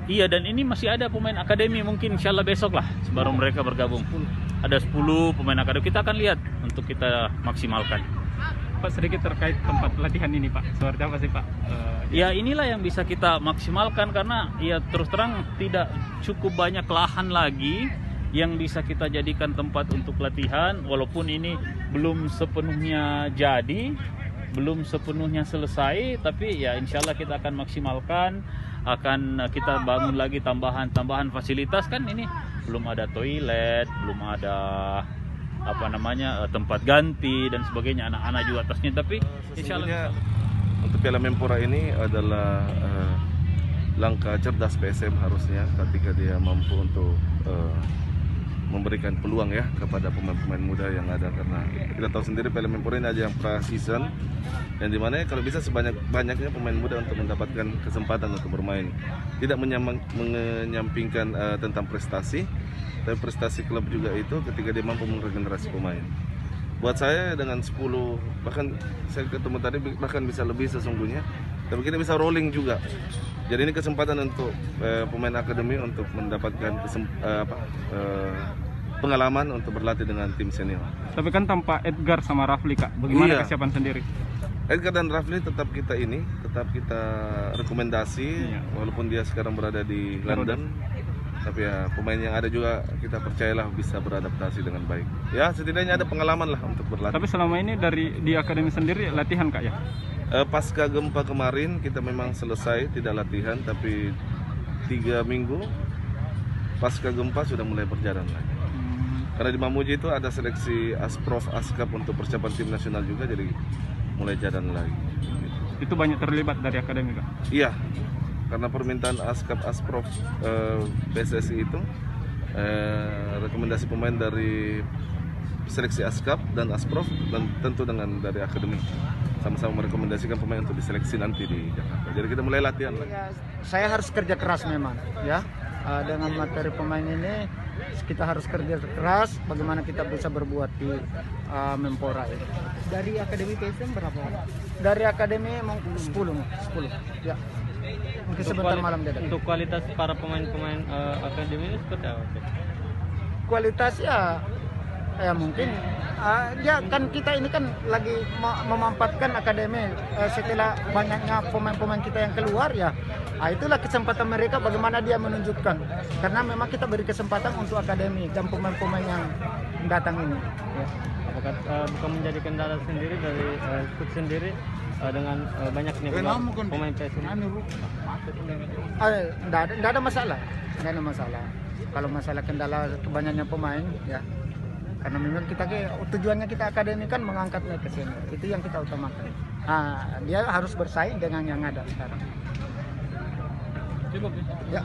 Iya, dan ini masih ada pemain akademi, mungkin insya Allah besok lah baru mereka bergabung. Ada 10 pemain akademi, kita akan lihat untuk kita maksimalkan. Pak, sedikit terkait tempat latihan ini Pak, seperti apa sih Pak? Ya inilah yang bisa kita maksimalkan karena ya terus terang tidak cukup banyak lahan lagi yang bisa kita jadikan tempat untuk latihan, walaupun ini belum sepenuhnya jadi, belum sepenuhnya selesai, tapi ya insya Allah kita akan maksimalkan, akan kita bangun lagi tambahan fasilitas. Kan ini belum ada toilet, belum ada tempat ganti dan sebagainya, anak-anak juga atasnya, tapi insya Allah untuk Piala Menpora ini adalah langkah cerdas PSM harusnya ketika dia mampu untuk memberikan peluang ya kepada pemain-pemain muda yang ada, karena kita tahu sendiri Piala Menpora ini ada yang pra-season dan dimana kalau bisa sebanyak-banyaknya pemain muda untuk mendapatkan kesempatan untuk bermain, tidak menyampingkan tentang prestasi, tapi prestasi klub juga itu ketika dia mampu meregenerasi pemain. Buat saya dengan 10, bahkan saya ketemu tadi bahkan bisa lebih sesungguhnya, tapi kita bisa rolling juga. Jadi ini kesempatan untuk pemain akademi untuk mendapatkan pengalaman untuk berlatih dengan tim senior. Tapi kan tanpa Edgar sama Rafli Kak, bagaimana kesiapan sendiri? Edgar dan Rafli tetap kita rekomendasi, walaupun dia sekarang berada di London. Tapi ya pemain yang ada juga kita percayalah bisa beradaptasi dengan baik. Ya setidaknya ada pengalaman lah untuk berlatih. Tapi selama ini di akademi sendiri latihan Kak ya? Pasca gempa kemarin kita memang selesai tidak latihan, tapi 3 minggu pasca gempa sudah mulai berjalan lagi. Karena di Mamuju itu ada seleksi Asprof Askap untuk persiapan tim nasional juga, jadi mulai jalan lagi. Itu banyak terlibat dari akademi Kak? Iya, karena permintaan Askap Asprof PSSI itu rekomendasi pemain dari seleksi Askap dan Asprof dan tentu dengan dari akademi sama-sama merekomendasikan pemain untuk diseleksi nanti di Jakarta. Jadi kita mulai latihan lagi. Saya harus kerja keras memang ya. Dengan materi pemain ini kita harus kerja keras bagaimana kita bisa berbuat di Menpora ini. Dari akademi PSM berapa? Dari akademi 10 ya. Mungkin sebentar malam dia. Untuk kualitas para pemain-pemain akademi ini seperti apa? Kualitas ya mungkin ya kan kita ini kan lagi memanfaatkan akademi setelah banyaknya pemain-pemain kita yang keluar ya. Itulah kesempatan mereka bagaimana dia menunjukkan, karena memang kita beri kesempatan untuk akademi dan pemain-pemain yang datang ini ya. Apakah bukan menjadi kendala sendiri dari klub sendiri dengan banyaknya pemain PSM? Nggak ada masalah, kalau masalah kendala banyaknya pemain ya, karena memang kita tujuannya kita akademi kan mengangkat mereka ke senior, itu yang kita utamakan. Dia harus bersaing dengan yang ada sekarang. Cukup ya.